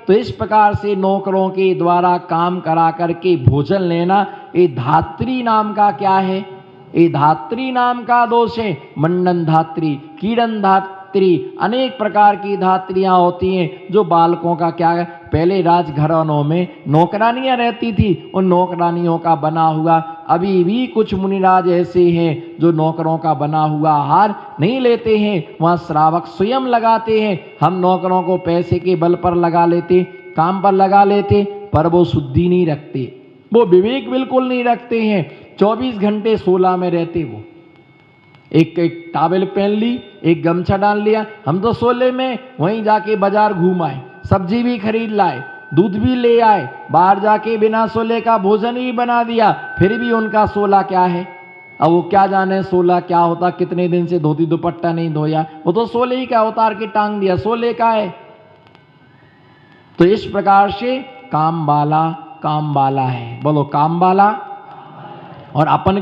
तो इस प्रकार से नौकरों के द्वारा काम करा करके भोजन लेना, ये धात्री नाम का क्या है? ये धात्री नाम का दोष है। मंडन धात्री, कीड़न धात्री, अनेक प्रकार की धात्रियां होती हैं जो बालकों का क्या है। पहले राजघरानों में नौकरानियां रहती थी, उन नौकरानियों का बना हुआ, अभी भी कुछ मुनिराज ऐसे हैं जो नौकरों का बना हुआ आहार नहीं लेते हैं, वहां श्रावक स्वयं लगाते हैं। हम नौकरों को पैसे के बल पर लगा लेते, काम पर लगा लेते, पर वो शुद्धि नहीं रखते, वो विवेक बिल्कुल नहीं रखते हैं। 24 घंटे सोला में रहते, वो एक टावल पहन ली, एक गमछा डाल लिया, हम तो सोले में वहीं जाके बाजार घूम आए, सब्जी भी खरीद लाए, दूध भी ले आए, बाहर जाके बिना सोले का भोजन भी बना दिया, फिर भी उनका सोला क्या है? अब वो क्या जाने सोला क्या होता, कितने दिन से धोती दुपट्टा नहीं धोया, वो तो सोले ही का उतार के टांग दिया, सोले का है। तो इस प्रकार से काम वाला है, बोलो काम वाला। और अपन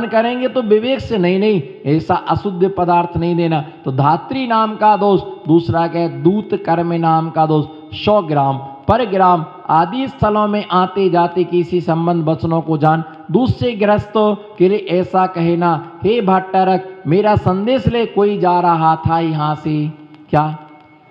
करेंगे तो विवेक से, नहीं ऐसा अशुद्ध पदार्थ नहीं देना। तो धात्री नाम का दोष, दूसरा क्या है? दूत कर्म नाम का दोष। 100 ग्राम पर ग्राम आदि स्थलों में आते जाते किसी संबंध वचनों को जान, दूसरे गृहस्थों के लिए ऐसा कहना, हे भट्टारक मेरा संदेश ले, कोई जा रहा था यहाँ से, क्या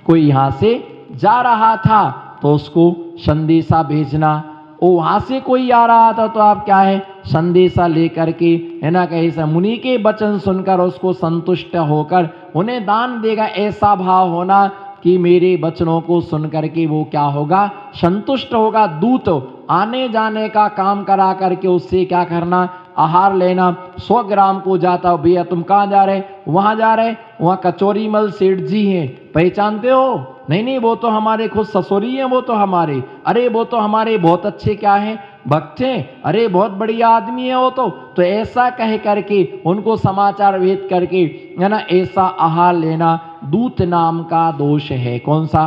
कोई यहाँ से जा रहा था तो उसको संदेशा भेजना। ओ वहां से कोई आ रहा था तो आप क्या है? संदेशा लेकर के, है ना, कैसा मुनि के वचन सुनकर उसको संतुष्ट होकर उन्हें दान देगा। ऐसा भाव होना कि मेरे वचनों को सुनकर के वो क्या होगा? संतुष्ट होगा। दूत आने जाने का काम करा करके उससे क्या करना? आहार लेना। 100 ग्राम को जाता हो, भैया तुम कहाँ जा रहे? वहां जा रहे, वहां कचौरी मल सेठ जी हैं, पहचानते हो? नहीं वो तो हमारे खुद ससुरी हैं, वो तो हमारे, अरे वो तो हमारे बहुत अच्छे क्या हैं? भक्त हैं, अरे बहुत बढ़िया आदमी है वो तो ऐसा कह करके उनको समाचार भेज करके, है ना, ऐसा आहार लेना दूत नाम का दोष है। कौन सा?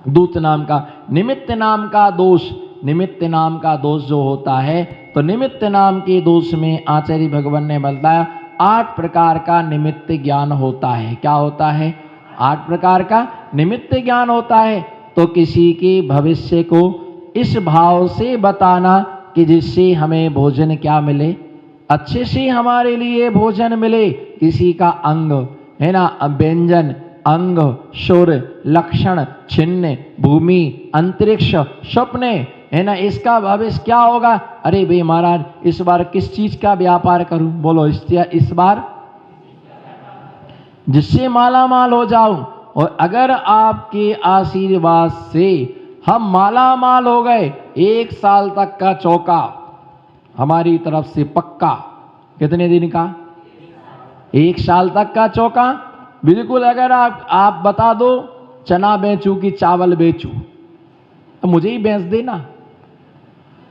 दूत नाम का। निमित्त नाम का दोष, निमित्त नाम का दोष जो होता है, तो निमित्त नाम के दोष में आचार्य भगवान ने बताया 8 प्रकार का निमित्त ज्ञान होता है। क्या होता है? 8 प्रकार का निमित्त ज्ञान होता है। तो किसी के भविष्य को इस भाव से बताना कि जिससे हमें भोजन क्या मिले, अच्छे से हमारे लिए भोजन मिले। किसी का अंग, है ना, व्यंजन, अंग, सुर, लक्षण, चिन्ह, भूमि, अंतरिक्ष, स्वप्ने, है ना, इसका भविष्य क्या होगा? अरे भाई महाराज इस बार किस चीज का व्यापार करूं? बोलो इस बार जिससे माला माल हो जाऊं। और अगर आपके आशीर्वाद से हम माला माल हो गए, 1 साल तक का चौका हमारी तरफ से पक्का। कितने दिन का? 1 साल तक का चौका बिल्कुल। अगर आप बता दो चना बेचूं कि चावल बेचूं, तो मुझे ही बेच देना।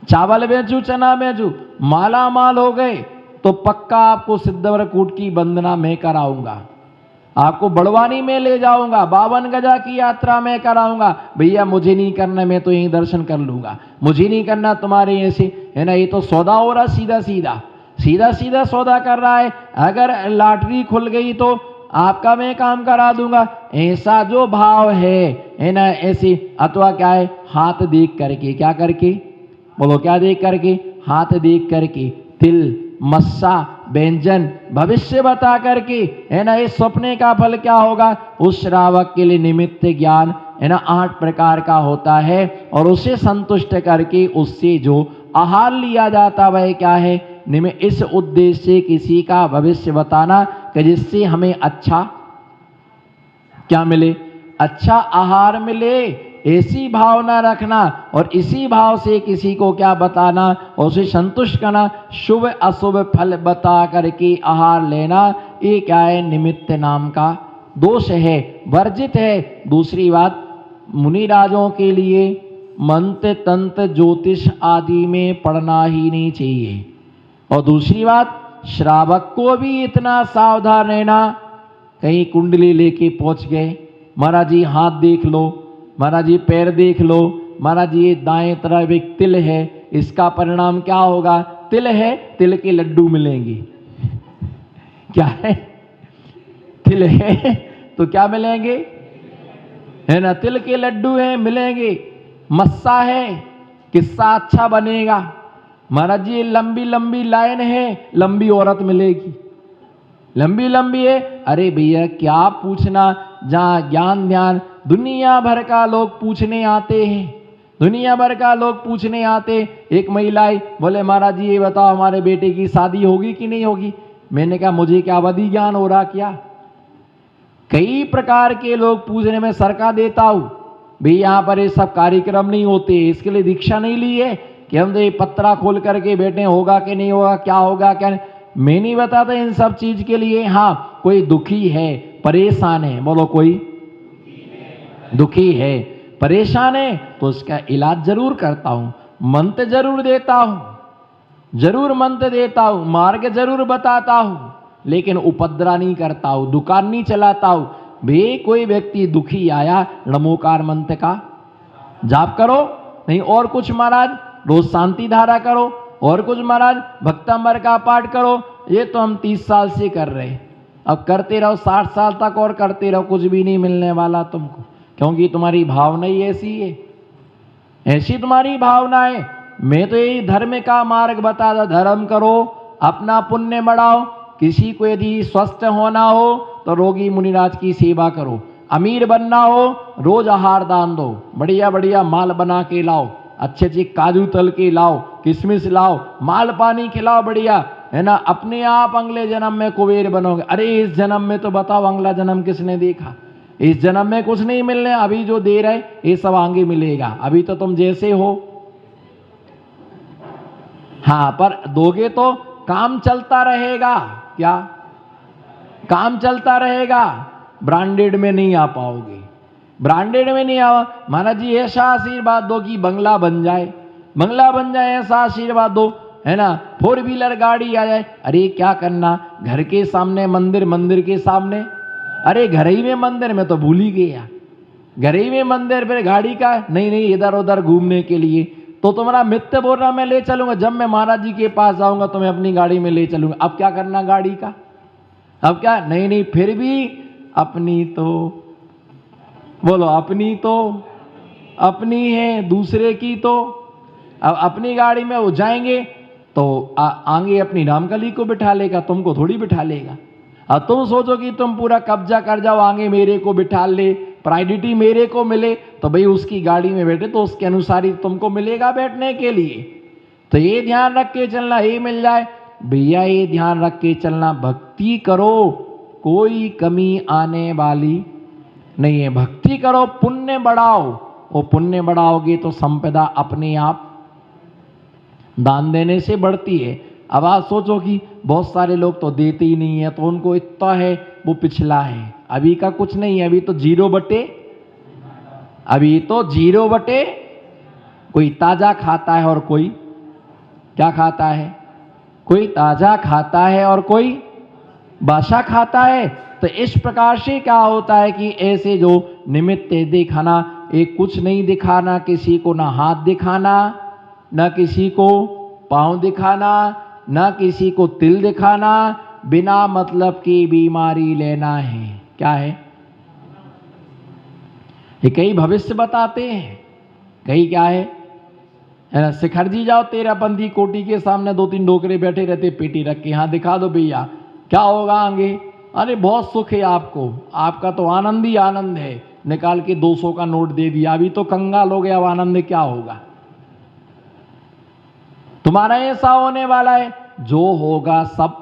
चावल बेचूं, चना बेचूं, माला माल हो गए तो पक्का आपको सिद्धवरकूट की वंदना मैं कराऊंगा, आपको बड़वानी में ले जाऊंगा, 52 गजा की यात्रा में कराऊंगा। भैया मुझे नहीं करना, मैं तो यहीं दर्शन कर लूंगा, मुझे नहीं करना तुम्हारे ऐसे, है ना। ये तो सौदा हो रहा, सीधा सीधा सौदा कर रहा है। अगर लॉटरी खुल गई तो आपका मैं काम करा दूंगा, ऐसा जो भाव है ना, ऐसे। अथवा क्या है? हाथ देख करके, क्या करके? बोलो क्या देख करके? हाथ देख करके, तिल, मस्सा, व्यंजन, भविष्य बता करके, है ना, इस सपने का फल क्या होगा? उस श्रावक के लिए निमित्त ज्ञान, है ना, 8 प्रकार का होता है। और उसे संतुष्ट करके उससे जो आहार लिया जाता वह क्या है? इस उद्देश्य से किसी का भविष्य बताना कि जिससे हमें अच्छा क्या मिले? अच्छा आहार मिले, ऐसी भावना रखना। और इसी भाव से किसी को क्या बताना? और उसे संतुष्ट करना। शुभ अशुभ फल बता करके आहार लेना, ये क्या है? निमित्त नाम का दोष है, वर्जित है। दूसरी बात, मुनिराजों के लिए मंत्र तंत्र ज्योतिष आदि में पढ़ना ही नहीं चाहिए। और दूसरी बात, श्रावक को भी इतना सावधान रहना, कहीं कुंडली लेके पहुंच गए, महाराज जी हाथ देख लो, महाराज जी पैर देख लो, महाराज जी ये दाएं तरफ एक तिल है, इसका परिणाम क्या होगा? तिल है, तिल के लड्डू मिलेंगे। क्या है? तिल है तो क्या मिलेंगे? है ना, तिल के लड्डू हैं मिलेंगे, मस्सा है, किस्सा अच्छा बनेगा। महाराज जी लंबी लंबी लाइन है, लंबी औरत मिलेगी, लंबी लंबी है। अरे भैया क्या पूछना, जहां ज्ञान ध्यान, दुनिया भर का लोग पूछने आते हैं, दुनिया भर का लोग पूछने आते। एक महिला आई, बोले महाराज जी ये बताओ हमारे बेटे की शादी होगी कि नहीं होगी। मैंने कहा मुझे क्या अवधि ज्ञान हो रहा क्या। कई प्रकार के लोग पूछने में सरका देता हूं भाई, यहां पर ये सब कार्यक्रम नहीं होते, इसके लिए दीक्षा नहीं ली है कि हम तो ये पत्रा खोल करके बैठे, होगा कि नहीं होगा, क्या होगा क्या नहीं। मैं नहीं बताता इन सब चीज के लिए। हाँ, कोई दुखी है, परेशान है, बोलो कोई दुखी है, परेशान है, तो उसका इलाज जरूर करता हूं, मंत्र जरूर देता हूं, जरूर मंत्र देता हूं, मार्ग जरूर बताता हूं, लेकिन उपद्रव नहीं करता हूं, दुकान नहीं चलाता हूं। भाई कोई व्यक्ति दुखी आया, नमोकार मंत्र का जाप करो, नहीं और कुछ महाराज, रोज शांति धारा करो, और कुछ महाराज भक्तांबर का पाठ करो। ये तो हम 30 साल से कर रहे हैं, अब करते रहो 60 साल तक और करते रहो, कुछ भी नहीं मिलने वाला तुमको, क्योंकि तुम्हारी भावना ही ऐसी है, ऐसी तुम्हारी भावना है। मैं तो यही धर्म का मार्ग बताता, धर्म करो, अपना पुण्य बढ़ाओ। किसी को यदि स्वस्थ होना हो तो रोगी मुनिराज की सेवा करो, अमीर बनना हो रोज आहार दान दो, बढ़िया बढ़िया माल बना के लाओ, अच्छे अच्छे काजू तल के लाओ, किशमिश लाओ, माल पानी खिलाओ बढ़िया, है ना। अपने आप अगले जन्म में कुबेर बनोगे। अरे इस जन्म में तो बताओ, अगला जन्म किसने देखा। इस जन्म में कुछ नहीं मिलने, अभी जो दे रहे ये सब आगे मिलेगा, अभी तो तुम जैसे हो। हाँ, पर दोगे तो काम चलता रहेगा, क्या काम चलता रहेगा। ब्रांडेड में नहीं आ पाओगे, ब्रांडेड में नहीं आओ। महाराज जी ऐसा आशीर्वाद दो कि बंगला बन जाए, बंगला बन जाए, ऐसा आशीर्वाद दो, है ना। 4 व्हीलर गाड़ी आ जाए। अरे क्या करना, घर के सामने मंदिर, मंदिर के सामने, अरे घर ही में मंदिर, में तो भूल ही गया, घर ही में मंदिर, फिर गाड़ी का नहीं नहीं इधर उधर घूमने के लिए। तो तुम्हारा मित्र बोल रहा मैं ले चलूंगा, जब मैं महाराज जी के पास जाऊंगा तो मैं अपनी गाड़ी में ले चलूंगा। अब क्या करना गाड़ी का, अब क्या, नहीं नहीं फिर भी अपनी तो, बोलो अपनी तो अपनी है, दूसरे की तो। अब अपनी गाड़ी में वो जाएंगे तो आगे अपनी रामकली को बिठा लेगा, तुमको थोड़ी बिठा लेगा। अब तुम सोचो कि तुम पूरा कब्जा कर जाओ, आगे मेरे को बिठा ले, प्रायोरिटी मेरे को मिले, तो भाई उसकी गाड़ी में बैठे तो उसके अनुसार ही तुमको मिलेगा बैठने के लिए। तो ये ध्यान रख के चलना, ये मिल जाए भैया, ये ध्यान रख के चलना। भक्ति करो, कोई कमी आने वाली नहीं है। भक्ति करो, पुण्य बढ़ाओ, वो पुण्य बढ़ाओगे तो संपदा अपने आप दान देने से बढ़ती है। अब आप सोचो कि बहुत सारे लोग तो देते ही नहीं है, तो उनको इतना है, वो पिछला है, अभी का कुछ नहीं है, अभी तो 0 बटे, अभी तो 0 बटे। कोई ताजा खाता है और कोई क्या खाता है, कोई ताजा खाता है और कोई बासा खाता है। तो इस प्रकार से क्या होता है कि ऐसे जो निमित्त दिखाना, एक कुछ नहीं दिखाना, किसी को ना हाथ दिखाना, ना किसी को पांव दिखाना, ना किसी को तिल दिखाना, बिना मतलब की बीमारी लेना है। क्या है ये, कई भविष्य बताते हैं, कई क्या है ना। शिखर जी जाओ, 13 पंथी कोटी के सामने 2-3 डोकरे बैठे रहते, पेटी रख के, हाँ दिखा दो भैया क्या होगा आगे। अरे बहुत सुख है आपको, आपका तो आनंद ही आनंद है, निकाल के 200 का नोट दे दिया, अभी तो कंगाल हो गया, अब आनंद क्या होगा। तुम्हारा ऐसा होने वाला है, जो होगा सब,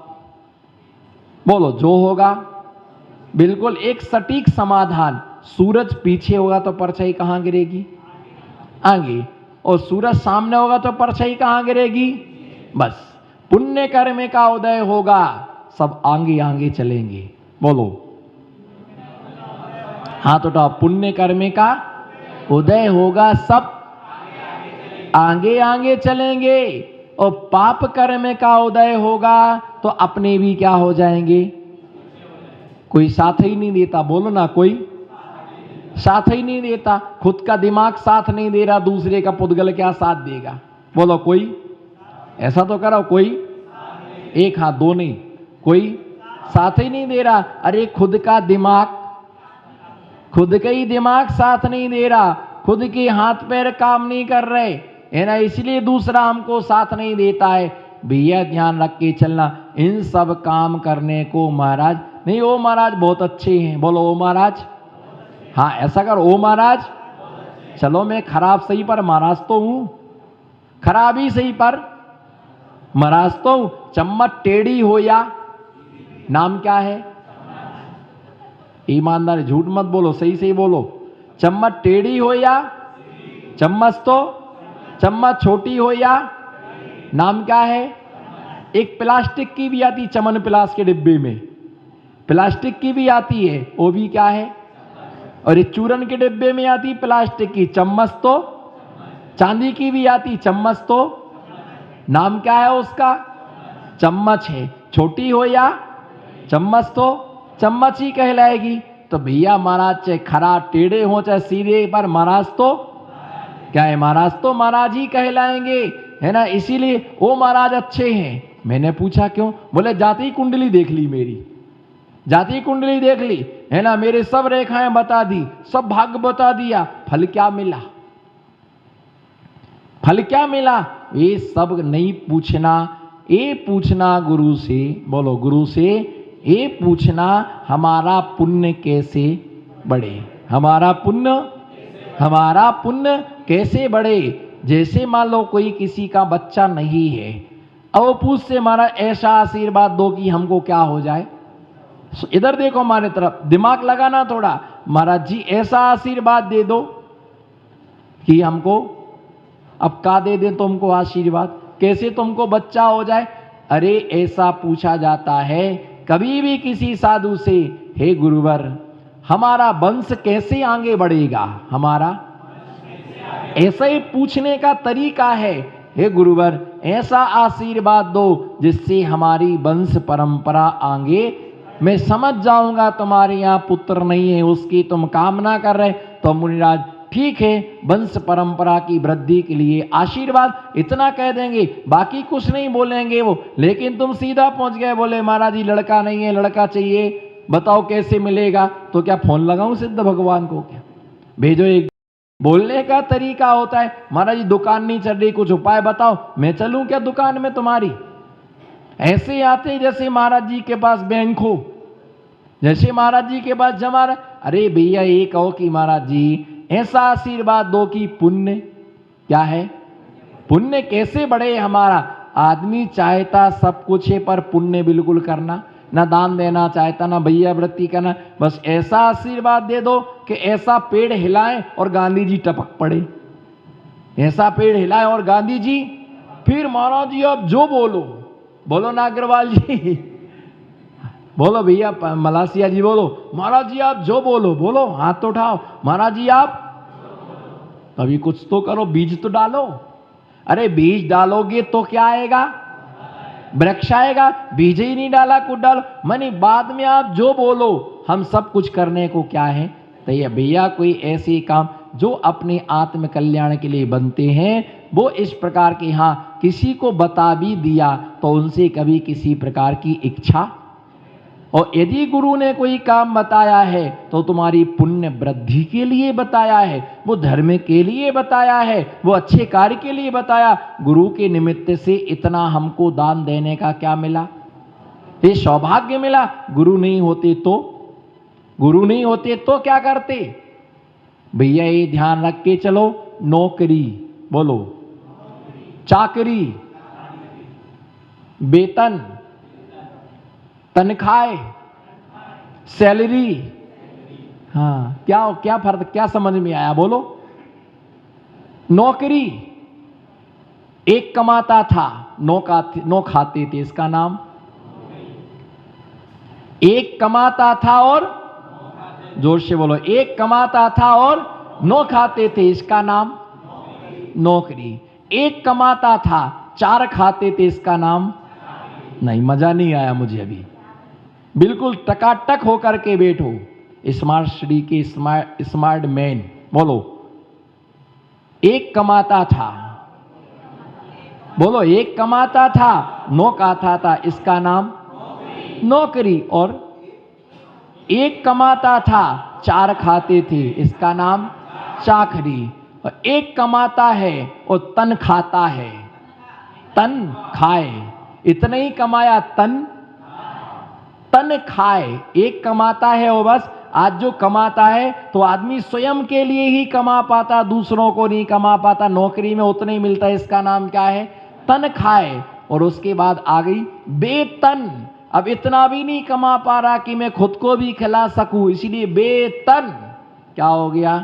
बोलो जो होगा, बिल्कुल एक सटीक समाधान। सूरज पीछे होगा तो परछाई कहां गिरेगी, आगे, और सूरज सामने होगा तो परछाई कहां गिरेगी। बस पुण्य कर्म का उदय होगा, सब आगे आगे चलेंगे। बोलो हाथ उठाओ, पुण्य कर्म का उदय होगा, सब आगे आगे चलेंगे। और पाप कर्म का उदय होगा तो अपने भी क्या हो जाएंगे, कोई साथ ही नहीं देता। बोलो ना, कोई साथ ही नहीं देता। खुद का दिमाग साथ नहीं दे रहा, दूसरे का पुद्गल क्या साथ देगा। बोलो कोई, ऐसा तो करो, कोई एक हाथ, दो नहीं, कोई साथ ही नहीं दे रहा। अरे खुद का दिमाग खुद का ही दिमाग साथ नहीं दे रहा, खुद के हाथ पैर काम नहीं कर रहे है ना, इसलिए दूसरा हमको साथ नहीं देता है। भैया ध्यान रख के चलना, इन सब काम करने को महाराज नहीं, ओ महाराज बहुत अच्छे हैं, बोलो ओ महाराज, हाँ ऐसा कर, ओ महाराज चलो मैं खराब सही पर महाराज तो हूं, खराब ही सही पर महाराज तो हूं। चम्मच टेढ़ी हो या नाम क्या है? ईमानदार, झूठ मत बोलो, सही सही बोलो। चम्मच टेढ़ी हो या चम्मच तो, चम्मच छोटी हो या नाम क्या है? एक प्लास्टिक की भी आती, चमन प्लास के डिब्बे में प्लास्टिक की भी आती है, वो भी क्या है? और ये चूरन के डिब्बे में आती प्लास्टिक की चम्मच, तो चांदी की भी आती चम्मच, तो नाम क्या है उसका? चम्मच है। छोटी हो या चम्मच तो चम्मच ही कहलाएगी। तो भैया महाराज चाहे खरा टेढ़े हो चाहे सीधे, पर महाराज तो क्या है? महाराज तो महाराज ही कहलाएंगे, है ना। इसीलिए वो महाराज अच्छे हैं। मैंने पूछा क्यों? बोले जाति कुंडली देख ली, मेरी जाति कुंडली देख ली, है ना, मेरे सब रेखाएं बता दी, सब भाग्य बता दिया, फल क्या मिला? फल क्या मिला? ये सब नहीं पूछना, ये पूछना गुरु से, बोलो गुरु से ये पूछना हमारा पुण्य कैसे बढ़े, हमारा पुण्य कैसे बढ़े। जैसे मान लो कोई किसी का बच्चा नहीं है, अब वो पूछ से महाराज ऐसा आशीर्वाद दो कि हमको क्या हो जाए। इधर देखो हमारे तरफ, दिमाग लगाना थोड़ा, महाराज जी ऐसा आशीर्वाद दे दो कि हमको, अब का दे दें तुमको आशीर्वाद, कैसे तुमको बच्चा हो जाए? अरे ऐसा पूछा जाता है कभी भी किसी साधु से, हे गुरुवर हमारा वंश कैसे आगे बढ़ेगा, हमारा ऐसा ही पूछने का तरीका है। हे गुरुवर ऐसा आशीर्वाद दो जिससे हमारी वंश परंपरा आगे, मैं समझ जाऊंगा तुम्हारे यहाँ पुत्र नहीं है, उसकी तुम कामना कर रहे, तो मुनिराज ठीक है, वंश परंपरा की वृद्धि के लिए आशीर्वाद, इतना कह देंगे, बाकी कुछ नहीं बोलेंगे वो। लेकिन तुम सीधा पहुंच गए, बोले महाराज जी लड़का नहीं है, लड़का चाहिए, बताओ कैसे मिलेगा? तो क्या फोन लगाऊं सिद्ध भगवान को? क्या भेजो? एक बोलने का तरीका होता है, महाराज जी दुकान नहीं चल रही, कुछ उपाय बताओ, मैं चलूं क्या दुकान में तुम्हारी? ऐसे आते जैसे महाराज जी के पास बैंक हो, जैसे महाराज जी के पास जमा रहे। अरे भैया ये कहो कि महाराज जी ऐसा आशीर्वाद दो कि पुण्य क्या है, पुण्य कैसे बढ़े हमारा। आदमी चाहता सब कुछ है पर पुण्य बिल्कुल करना, ना दान देना चाहता, ना भैया वृत्ति करना। बस ऐसा आशीर्वाद दे दो कि ऐसा पेड़ हिलाएं और गांधी जी टपक पड़े, ऐसा पेड़ हिलाएं और गांधी जी, फिर महाराज जी आप जो बोलो, बोलो ना अग्रवाल जी, बोलो भैया मलासिया जी, बोलो महाराज जी आप जो बोलो, बोलो हाथ तो उठाओ, महाराज जी आप कभी कुछ तो करो, बीज तो डालो। अरे बीज डालोगे तो क्या आएगा? वृक्ष आएगा। बीज ही नहीं डाला कुछ डालो, मानी बाद में आप जो बोलो, हम सब कुछ करने को क्या है तैयार। भैया कोई ऐसे काम जो अपने आत्म कल्याण के लिए बनते हैं, वो इस प्रकार के, हाँ किसी को बता भी दिया तो उनसे कभी किसी प्रकार की इच्छा, और यदि गुरु ने कोई काम बताया है तो तुम्हारी पुण्य वृद्धि के लिए बताया है, वो धर्म के लिए बताया है, वो अच्छे कार्य के लिए बताया। गुरु के निमित्त से इतना हमको दान देने का क्या मिला? ये सौभाग्य मिला। गुरु नहीं होते तो क्या करते? भैया ये ध्यान रख के चलो, नौकरी, बोलो चाकरी, वेतन, तनख्वाह, सैलरी, हाँ क्या फर्क, क्या समझ में आया? बोलो। नौकरी, एक कमाता था, नौ खाते थे, इसका नाम। एक कमाता था और, जोर से बोलो, एक कमाता था और 9 खाते थे, इसका नाम नौकरी। एक कमाता था 4 खाते थे, इसका नाम, नहीं मजा नहीं आया मुझे अभी। बिल्कुल टकाटक होकर के बैठो, स्मार्ट सिटी के स्मार्ट मैन, बोलो। एक कमाता था, बोलो एक कमाता था, 9 खाता था, इसका नाम नौकरी। और एक कमाता था, चार खाते थे, इसका नाम चाकरी। और एक कमाता है और तन खाता है, तन खाए, इतना ही कमाया, तन खाए। एक कमाता है और बस, आज जो कमाता है तो आदमी स्वयं के लिए ही कमा पाता, दूसरों को नहीं कमा पाता, नौकरी में उतना ही मिलता है, इसका नाम क्या है? तन खाए। और उसके बाद आ गई बेतन, अब इतना भी नहीं कमा पा रहा कि मैं खुद को भी खिला सकूं, इसलिए बेतन। क्या हो गया?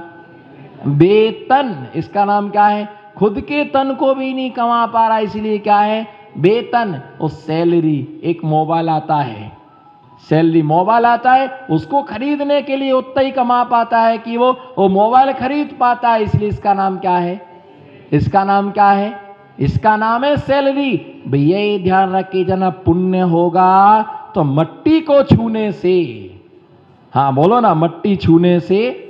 बेतन। इसका नाम क्या है? खुद के तन को भी नहीं कमा पा रहा, इसलिए क्या है? बेतन। और सैलरी, एक मोबाइल आता है, सैलरी मोबाइल आता है, उसको खरीदने के लिए उतना ही कमा पाता है कि वो मोबाइल खरीद पाता है, इसलिए इसका नाम क्या है? इसका नाम क्या है? इसका नाम है सैलरी। भैया ये ध्यान रखिए, जना पुण्य होगा तो मट्टी को छूने से, हाँ बोलो ना, मट्टी छूने से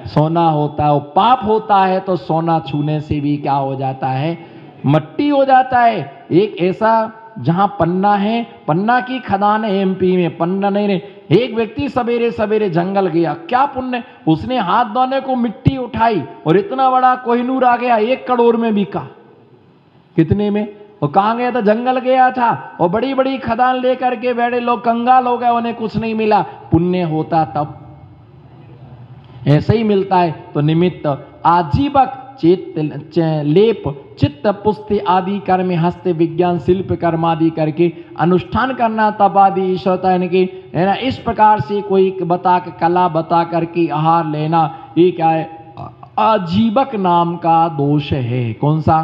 सोना होता है, और पाप होता है तो सोना छूने से भी क्या हो जाता है? मट्टी हो जाता है। एक ऐसा जहां पन्ना है, पन्ना की खदान है एमपी में, पन्ना नहीं रहे, एक व्यक्ति सवेरे सवेरे जंगल गया, क्या पुण्य, उसने हाथ धोने को मिट्टी उठाई और इतना बड़ा कोहिनूर आ गया, 1 करोड़ में बिका। कितने में? और कहां गया था? जंगल गया था, और बड़ी बड़ी खदान लेकर के बैठे लोग कंगाल हो गए, उन्हें कुछ नहीं मिला। पुण्य होता तब ऐसे ही मिलता है। तो निमित्त आजीवक लेप चित्त पुस्ति आदि कर्म हस्त विज्ञान शिल्प कर्म आदि करके अनुष्ठान करना, तप आदि ईश्वरता इनकी है ना, इस प्रकार से कोई बता के कला बता करके आहार लेना, ये क्या है? आजीवक नाम का दोष है। कौन सा?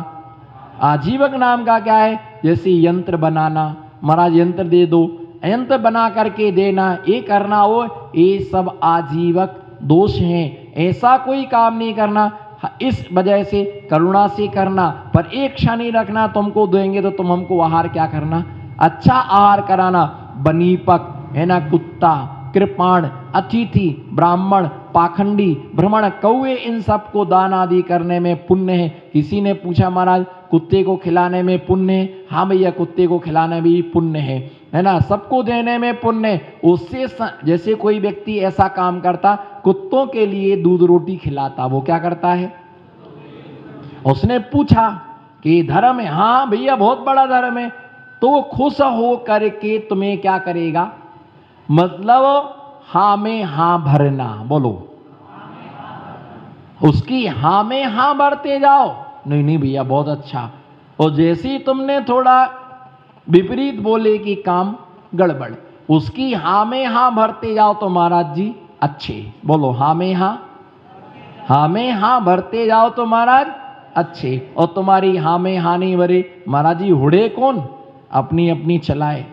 आजीवक नाम का क्या है? जैसे यंत्र बनाना, महाराज यंत्र दे दो, यंत्र बना करके देना, ये करना, वो ये सब आजीवक दोष हैं। ऐसा कोई काम नहीं करना, इस वजह से करुणा से करना, पर एक क्षण ही रखना, तुमको देंगे तो तुम हमको आहार क्या करना? अच्छा आहार कराना। बनीपक है ना, कुत्ता, कृपाण, अतिथि, ब्राह्मण, पाखंडी, भ्रमण, कौवे, इन सबको दान आदि करने में पुण्य है। किसी ने पूछा महाराज कुत्ते को खिलाने में पुण्य है? हाँ भैया, कुत्ते को खिलाने में भी पुण्य है ना, सबको देने में पुण्य है। उससे जैसे कोई व्यक्ति ऐसा काम करता, कुत्तों के लिए दूध रोटी खिलाता, वो क्या करता है? उसने पूछा कि धर्म है? हाँ भैया बहुत बड़ा धर्म है। तो वो खुश हो करके तुम्हें क्या करेगा? मतलब हाँ में हाँ भरना, बोलो, उसकी हाँ में हाँ भरते जाओ। नहीं नहीं भैया बहुत अच्छा। और जैसे ही तुमने थोड़ा विपरीत बोले कि काम गड़बड़, उसकी हाँ में हाँ भरते जाओ तो महाराज जी अच्छे, बोलो हाँ में हाँ भरते जाओ तो महाराज अच्छे। और तुम्हारी हाँ में हाँ नहीं भरे, महाराज जी हुड़े कौन? अपनी अपनी चलाए।